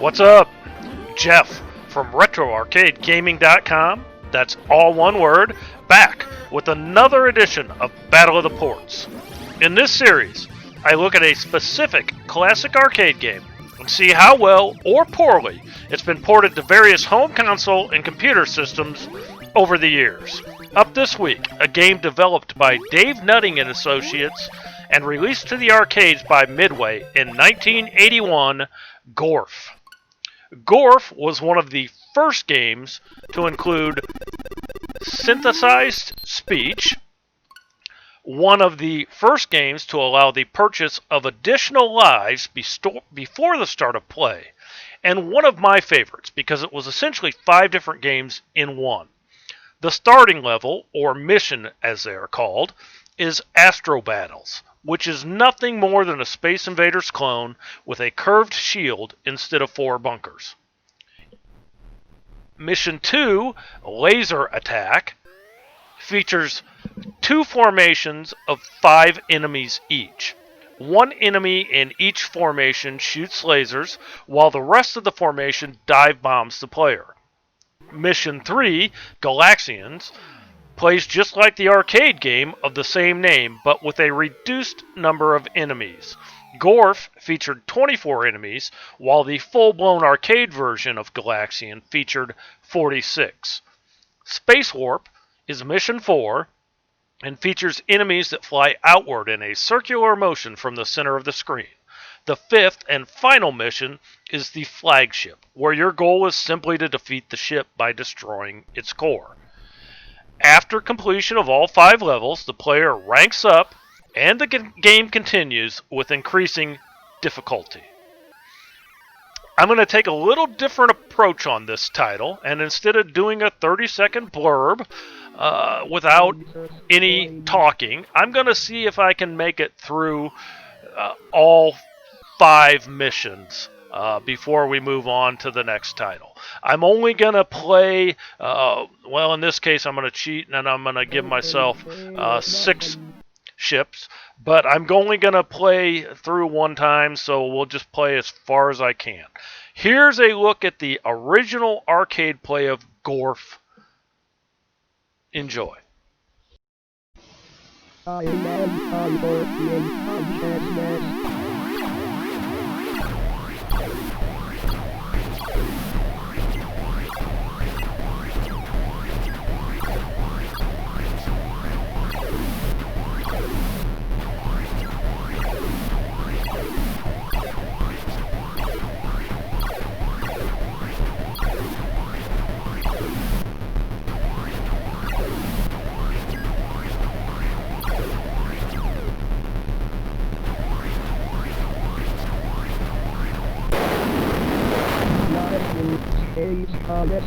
What's up? Jeff from RetroArcadeGaming.com, that's all one word, back with another edition of Battle of the Ports. In this series, I look at a specific classic arcade game and see how well or poorly it's been ported to various home console and computer systems over the years. Up this week, a game developed by Dave Nutting and Associates and released to the arcades by Midway in 1981, Gorf. Gorf was one of the first games to include synthesized speech, one of the first games to allow the purchase of additional lives before the start of play, and one of my favorites because it was essentially 5 different games in one. The starting level, or mission as they are called, is Astro Battles, which is nothing more than a Space Invaders clone with a curved shield instead of 4 bunkers. Mission 2, Laser Attack, features 2 formations of 5 enemies each. 1 enemy in each formation shoots lasers, while the rest of the formation dive bombs the player. Mission 3, Galaxians, plays just like the arcade game of the same name, but with a reduced number of enemies. Gorf featured 24 enemies, while the full-blown arcade version of Galaxian featured 46. Space Warp is Mission 4, and features enemies that fly outward in a circular motion from the center of the screen. The 5th and final mission is the Flagship, where your goal is simply to defeat the ship by destroying its core. After completion of all 5 levels, the player ranks up, and the game continues with increasing difficulty. I'm going to take a little different approach on this title, and instead of doing a 30-second blurb without any talking, I'm going to see if I can make it through all 5 missions before we move on to the next title. I'm only going to play, in this case I'm going to cheat and I'm going to give myself 6 ships, but I'm only going to play through one time, so we'll just play as far as I can. Here's a look at the original arcade play of Gorf. Enjoy. I am consciousness. Thomas.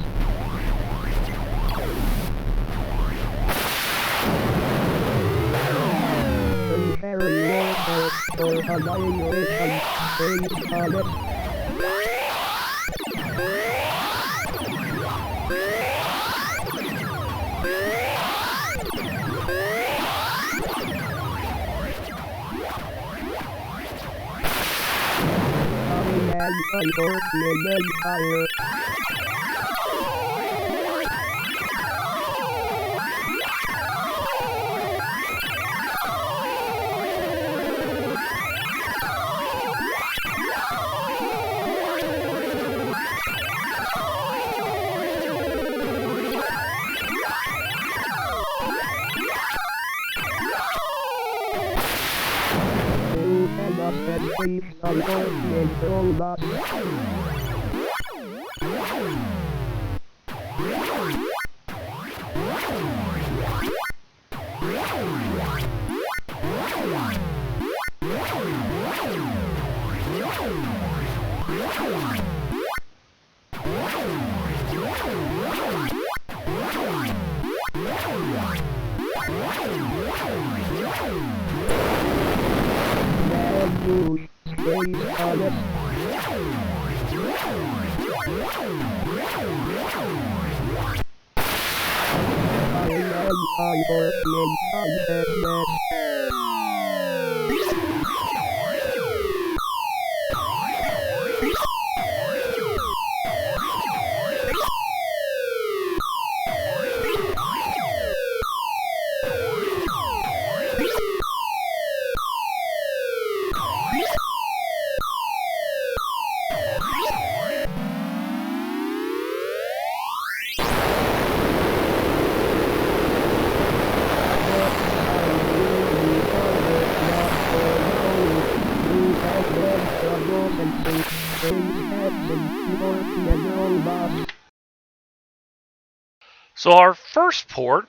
So our first port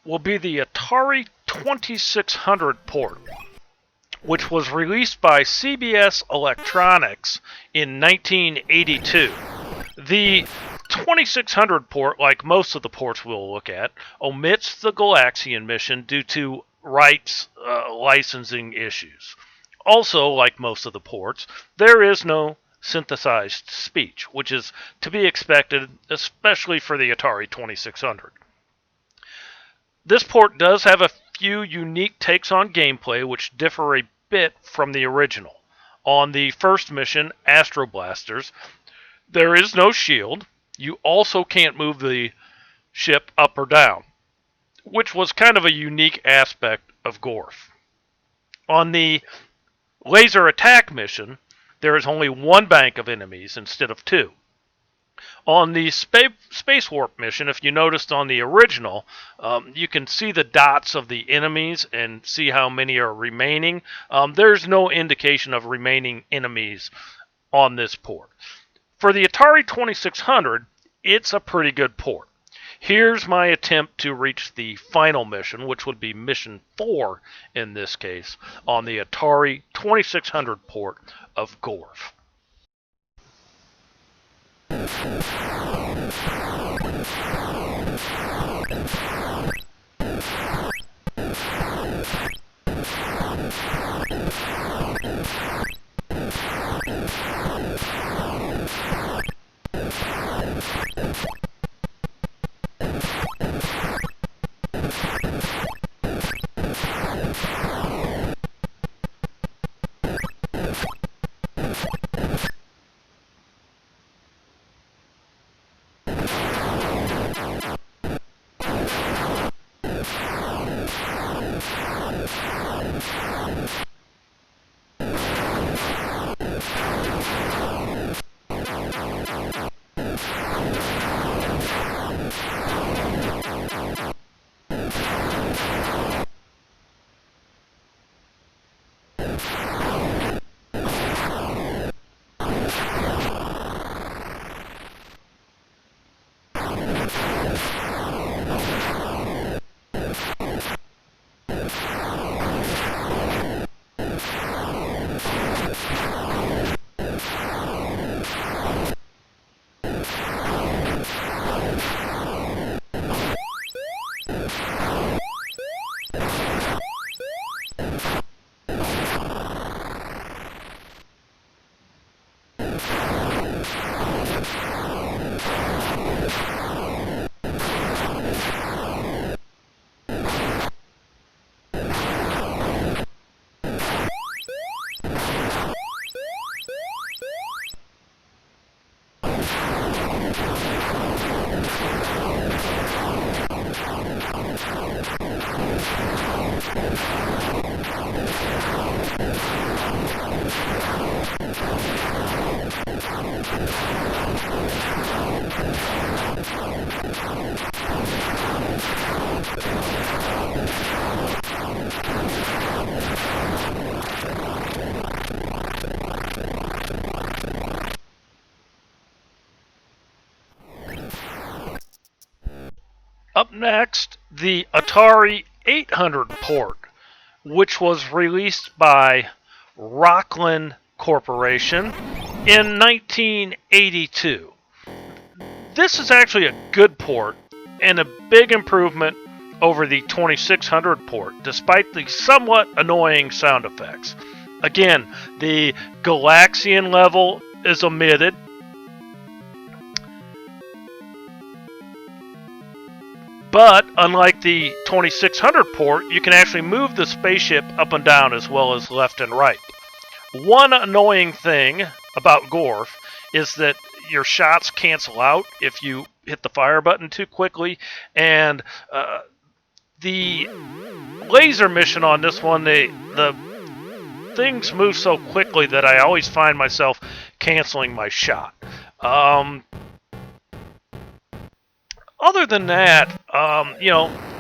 will be the Atari 2600 port, which was released by CBS Electronics in 1982. The 2600 port, like most of the ports we'll look at, omits the Galaxian mission due to rights licensing issues. Also, like most of the ports, there is no synthesized speech, which is to be expected, especially for the Atari 2600. This port does have a few unique takes on gameplay which differ a bit from the original. On the first mission, Astro Blasters, there is no shield. You also can't move the ship up or down, which was kind of a unique aspect of Gorf. On the laser attack mission, there is only one bank of enemies instead of two. On the space warp mission, if you noticed on the original, you can see the dots of the enemies and see how many are remaining. There's no indication of remaining enemies on this port. For the Atari 2600, it's a pretty good port. Here's my attempt to reach the final mission, which would be mission 4 in this case, on the Atari 2600 port of Gorf. Up next, the Atari 800 port, which was released by Rockland Corporation in 1982. This is actually a good port and a big improvement over the 2600 port, despite the somewhat annoying sound effects. Again, the Galaxian level is omitted. But, unlike the 2600 port, you can actually move the spaceship up and down as well as left and right. One annoying thing about Gorf is that your shots cancel out if you hit the fire button too quickly, and the laser mission on this one, the things move so quickly that I always find myself canceling my shot. Other than that,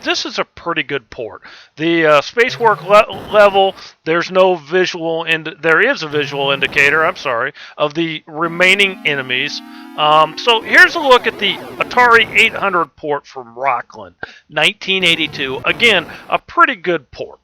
this is a pretty good port. The space work level, there's no visual, there is a visual indicator, I'm sorry, of the remaining enemies. So here's a look at the Atari 800 port from Rockland, 1982. Again, a pretty good port.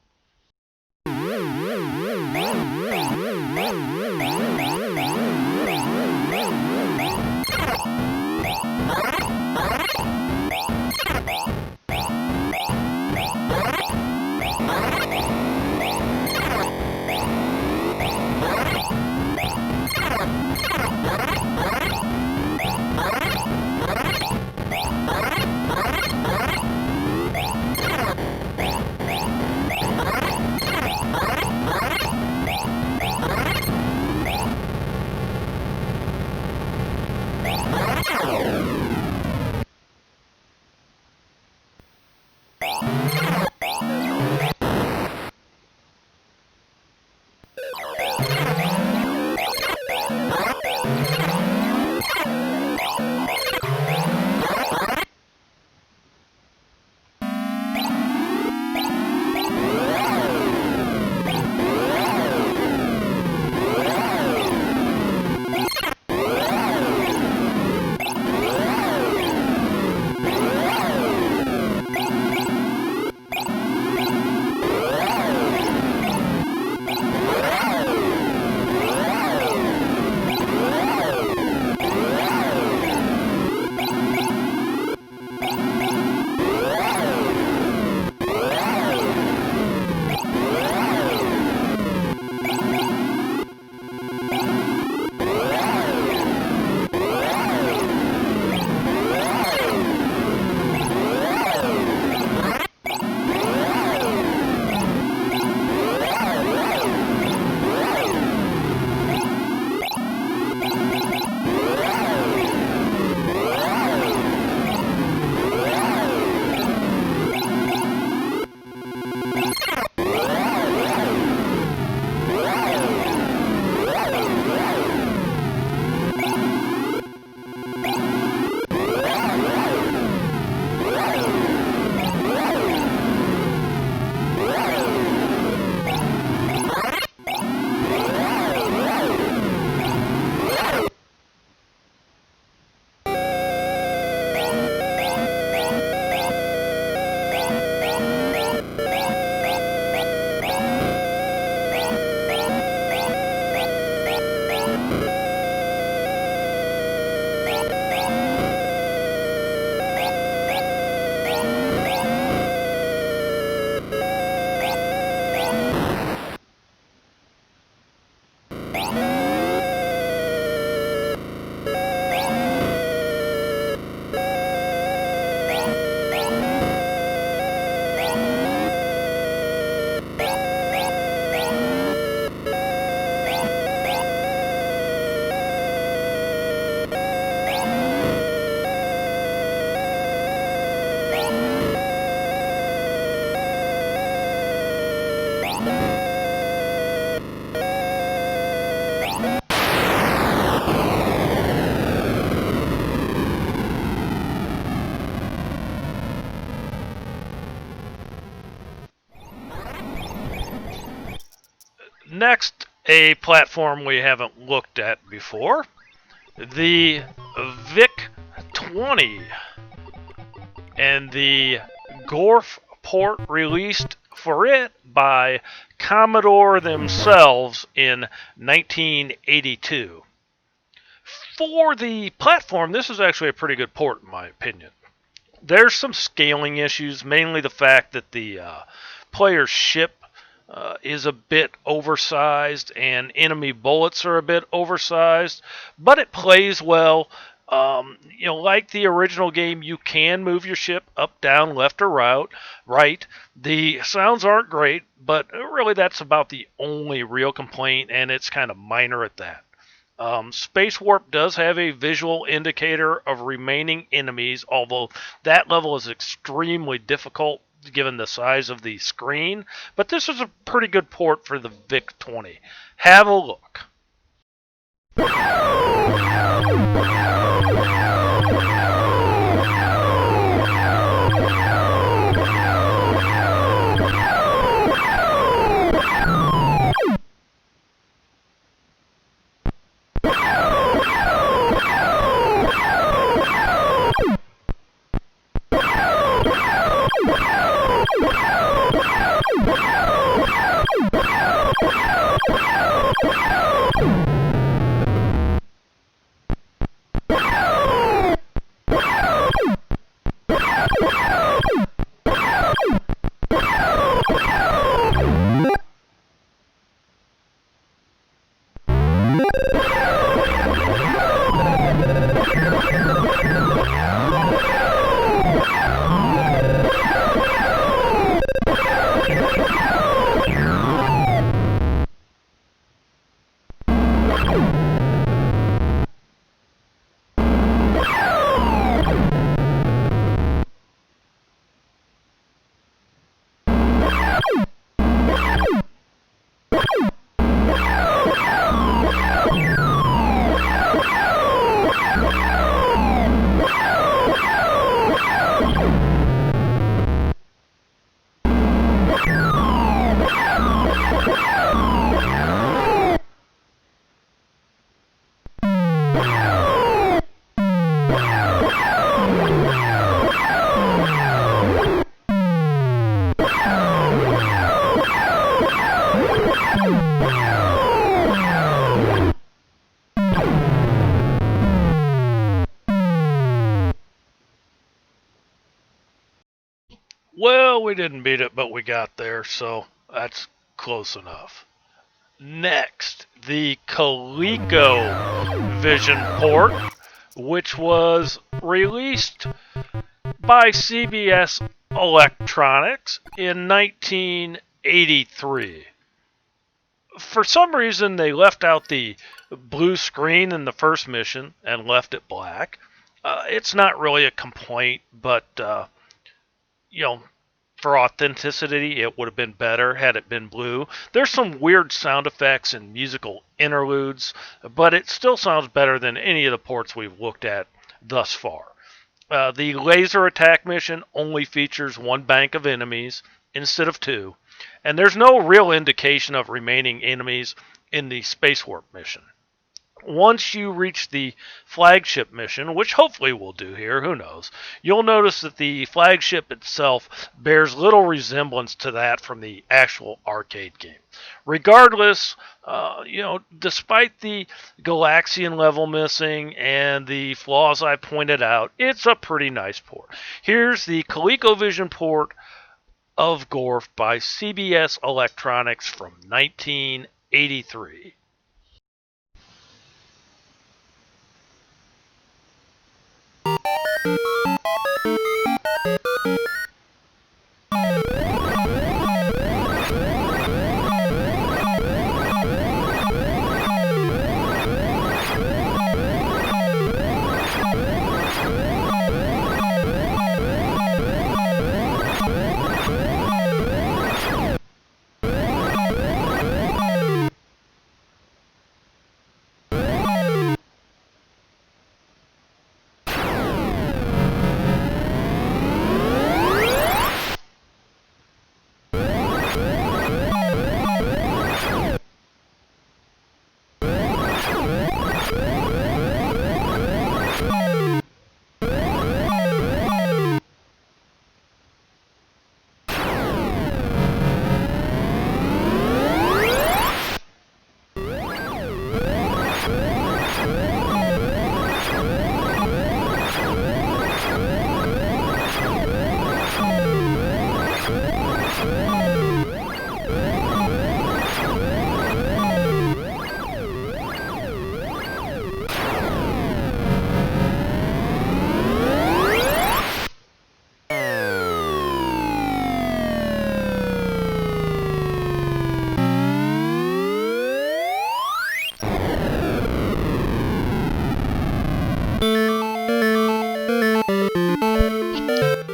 Next, a platform we haven't looked at before, the VIC-20, and the Gorf port released for it by Commodore themselves in 1982. For the platform, this is actually a pretty good port in my opinion. There's some scaling issues, mainly the fact that the player's ship is a bit oversized and enemy bullets are a bit oversized, but it plays well. Like the original game, you can move your ship up, down, left, or right. The sounds aren't great, but really that's about the only real complaint, and it's kind of minor at that. Space Warp does have a visual indicator of remaining enemies, although that level is extremely difficult given the size of the screen, but this is a pretty good port for the VIC-20. Have a look. Well, we didn't beat it, but we got there, so that's close enough. Next, the ColecoVision port, which was released by CBS Electronics in 1983. For some reason, they left out the blue screen in the first mission and left it black. It's not really a complaint, but for authenticity, it would have been better had it been blue. There's some weird sound effects and musical interludes, but it still sounds better than any of the ports we've looked at thus far. The laser attack mission only features one bank of enemies instead of two, and there's no real indication of remaining enemies in the space warp mission. Once you reach the flagship mission, which hopefully we'll do here, who knows, you'll notice that the flagship itself bears little resemblance to that from the actual arcade game. Regardless, despite the Galaxian level missing and the flaws I pointed out, it's a pretty nice port. Here's the ColecoVision port of Gorf by CBS Electronics from 1983.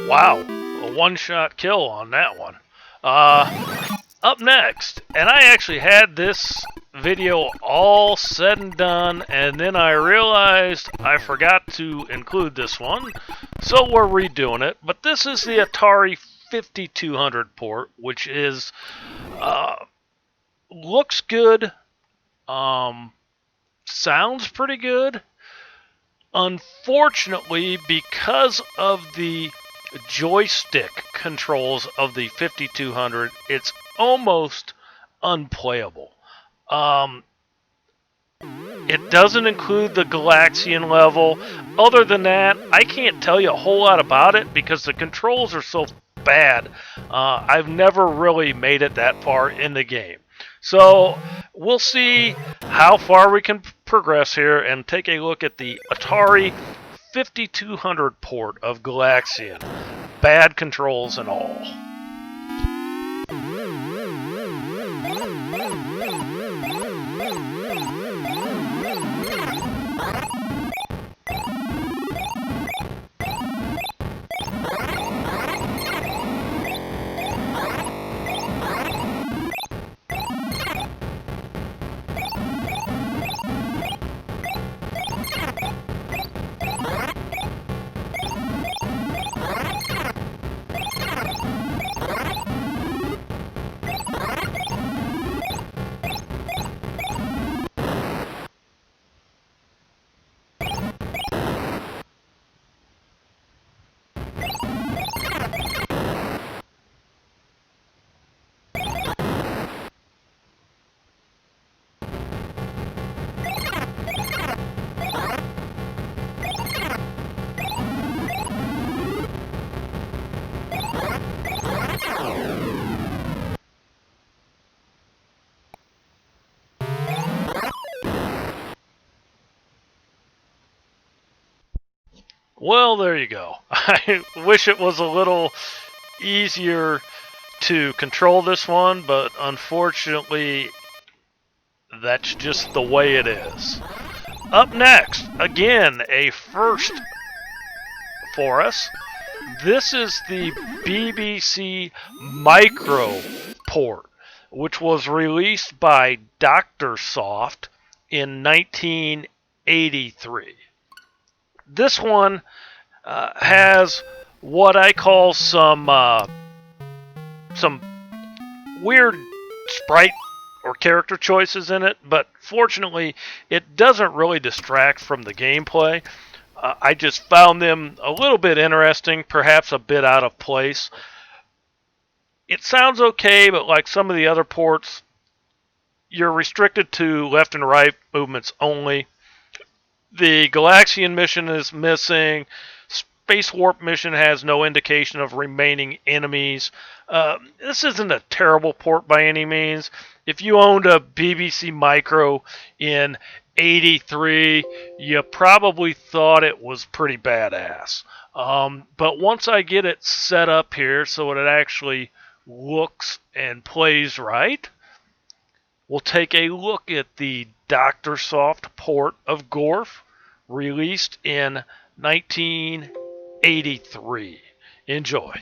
Wow, a one-shot kill on that one. Up next, and I actually had this video all said and done, and then I realized I forgot to include this one, so we're redoing it. But this is the Atari 5200 port, which is looks good, sounds pretty good. Unfortunately, because of the joystick controls of the 5200, it's almost unplayable. It doesn't include the Galaxian level. Other than that, I can't tell you a whole lot about it because the controls are so bad. I've never really made it that far in the game. So we'll see how far we can progress here and take a look at the Atari 5200 port of Galaxian. Bad controls and all. Well, there you go. I wish it was a little easier to control this one, but unfortunately, that's just the way it is. Up next, again, a first for us. This is the BBC Micro port, which was released by Dr. Soft in 1983. This one has what I call some weird sprite or character choices in it, but fortunately it doesn't really distract from the gameplay. I just found them a little bit interesting, perhaps a bit out of place. It sounds okay, but like some of the other ports, you're restricted to left and right movements only. The Galaxian mission is missing. Space Warp mission has no indication of remaining enemies. This isn't a terrible port by any means. If you owned a BBC Micro in 83, you probably thought it was pretty badass. But once I get it set up here so it actually looks and plays right, we'll take a look at the Dr. Soft port of Gorf, released in 1983. Enjoy.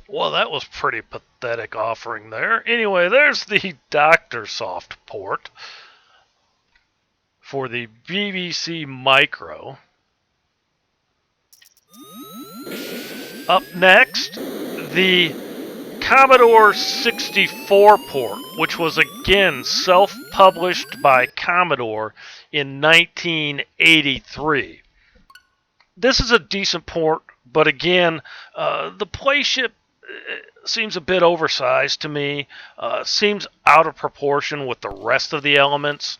Well, that was pretty pathetic offering there. Anyway, there's the Dr. Soft port for the BBC Micro. Up next, the Commodore 64 port, which was again self-published by Commodore in 1983. This is a decent port, but again, the playship seems a bit oversized to me. Seems out of proportion with the rest of the elements.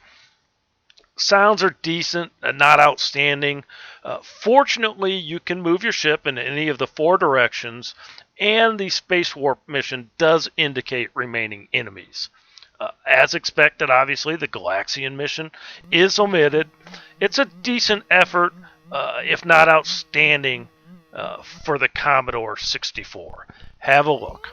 Sounds are decent and not outstanding. Fortunately, you can move your ship in any of the four directions, and the Space Warp mission does indicate remaining enemies. As expected, obviously, the Galaxian mission is omitted. It's a decent effort, if not outstanding, for the Commodore 64. Have a look.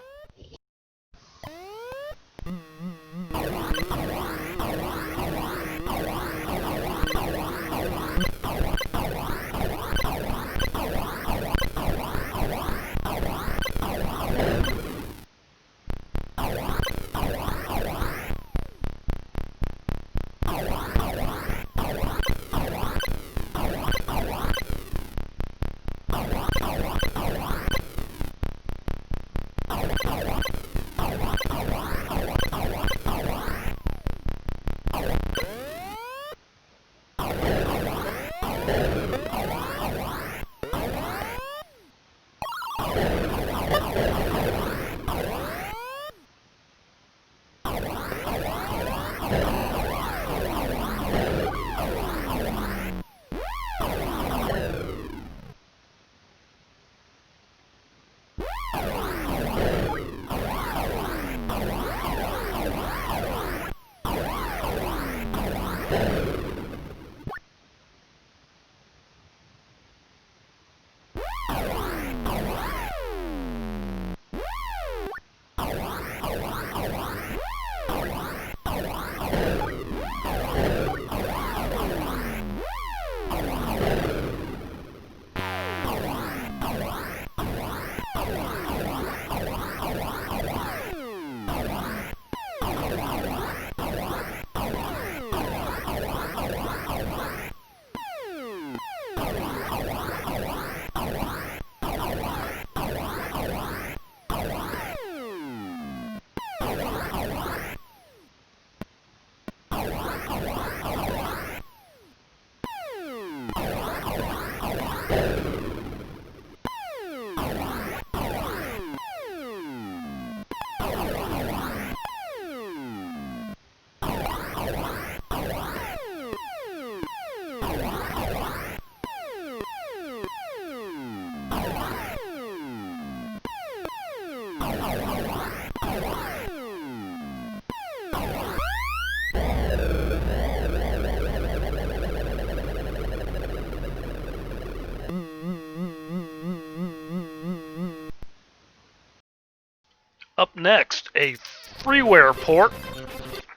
Up next, a freeware port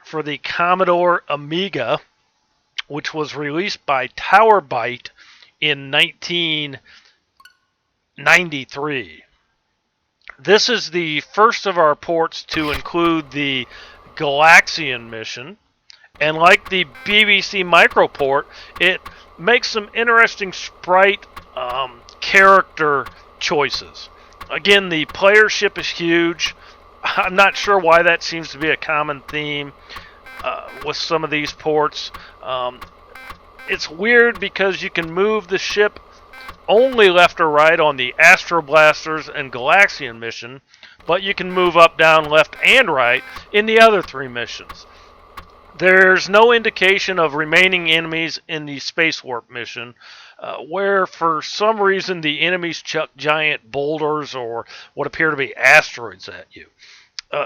for the Commodore Amiga, which was released by Tower Byte in 1993. This is the first of our ports to include the Galaxian mission, and like the BBC Microport, it makes some interesting sprite character choices. Again, the player ship is huge. I'm not sure why that seems to be a common theme with some of these ports. It's weird because you can move the ship only left or right on the Astro Blasters and Galaxian mission, but you can move up, down, left, and right in the other three missions. There's no indication of remaining enemies in the Space Warp mission, where for some reason the enemies chuck giant boulders or what appear to be asteroids at you.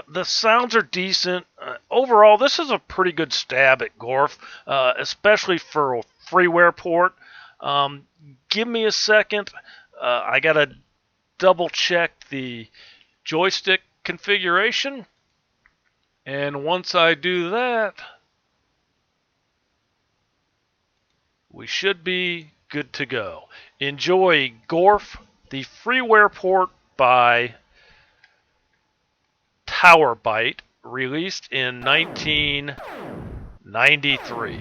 The sounds are decent. Overall, this is a pretty good stab at Gorf, especially for a freeware port. Give me a second. I got to double check the joystick configuration. And once I do that, we should be good to go. Enjoy Gorf, the freeware port by Tower Byte, released in 1993.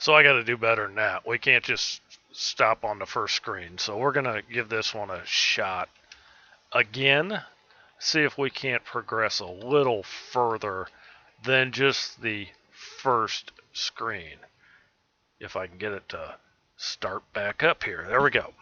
So I got to do better than that. We can't just stop on the first screen. So we're going to give this one a shot again. see if we can't progress a little further than just the first screen. If I can get it to start back up here. There we go.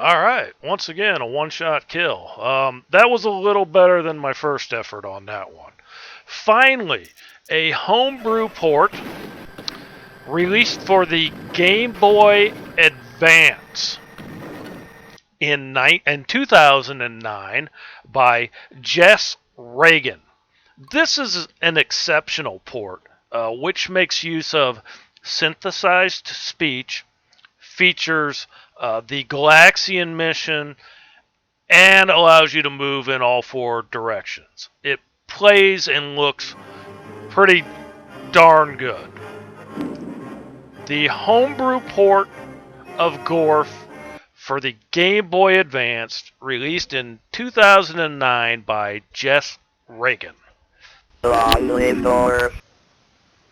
Alright, once again, a one-shot kill. That was a little better than my first effort on that one. Finally, a homebrew port released for the Game Boy Advance in 2009 by Jess Reagan. This is an exceptional port, which makes use of synthesized speech, features the Galaxian mission, and allows you to move in all four directions. It plays and looks pretty darn good. The homebrew port of Gorf for the Game Boy Advance, released in 2009 by Jess Reagan. Long live Gorf.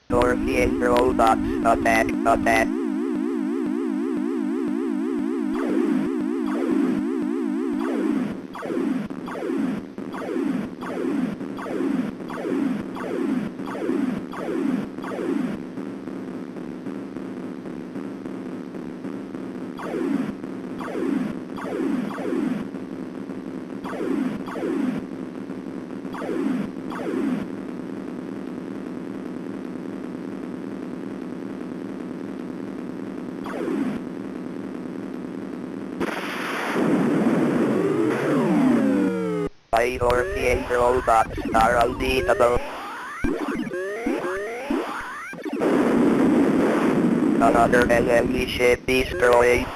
Gorf the robots. Attack. by Gorf robots are unbeatable. Another enemy ship destroyed.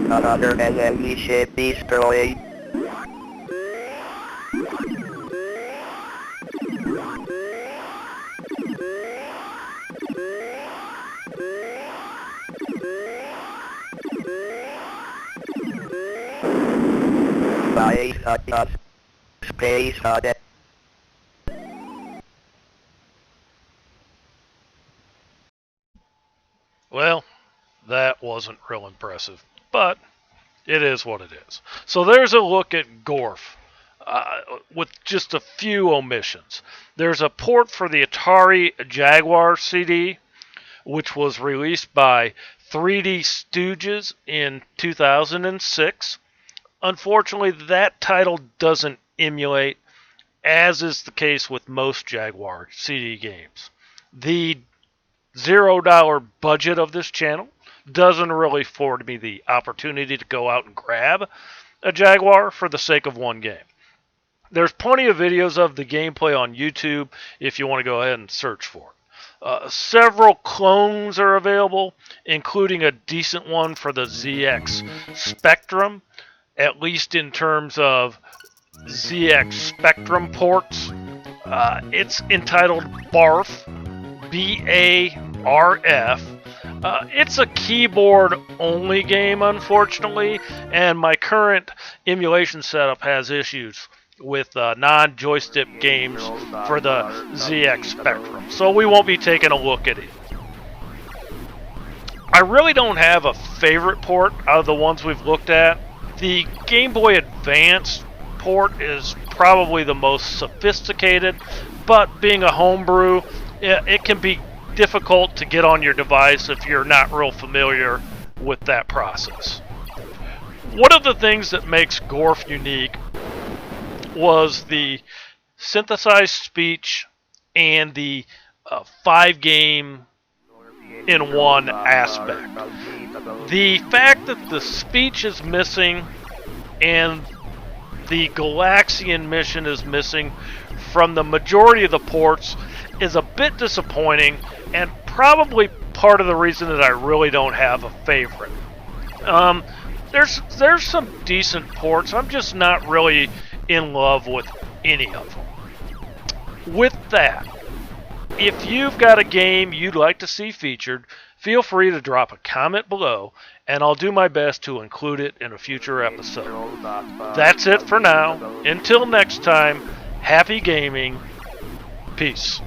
Another enemy ship destroyed. Space Space Well, that wasn't real impressive, but it is what it is. So there's a look at Gorf, with just a few omissions. There's a port for the Atari Jaguar CD, which was released by 3D Stooges in 2006. Unfortunately, that title doesn't emulate, as is the case with most Jaguar CD games. The $0 budget of this channel doesn't really afford me the opportunity to go out and grab a Jaguar for the sake of one game. There's plenty of videos of the gameplay on YouTube if you want to go ahead and search for it. Several clones are available, including a decent one for the ZX Spectrum, at least in terms of ZX Spectrum ports. It's entitled Barf, B-A-R-F. It's a keyboard-only game, unfortunately, and my current emulation setup has issues with non-joystick games for the ZX Spectrum, so we won't be taking a look at it. I really don't have a favorite port out of the ones we've looked at. The Game Boy Advance port is probably the most sophisticated, but being a homebrew, it can be difficult to get on your device if you're not real familiar with that process. One of the things that makes Gorf unique was the synthesized speech and the 5-game in one aspect. The fact that the speech is missing and the Galaxian mission is missing from the majority of the ports is a bit disappointing, and probably part of the reason that I really don't have a favorite. There's some decent ports. I'm just not really in love with any of them. With that, if you've got a game you'd like to see featured, feel free to drop a comment below, and I'll do my best to include it in a future episode. That's it for now. Until next time, happy gaming. Peace.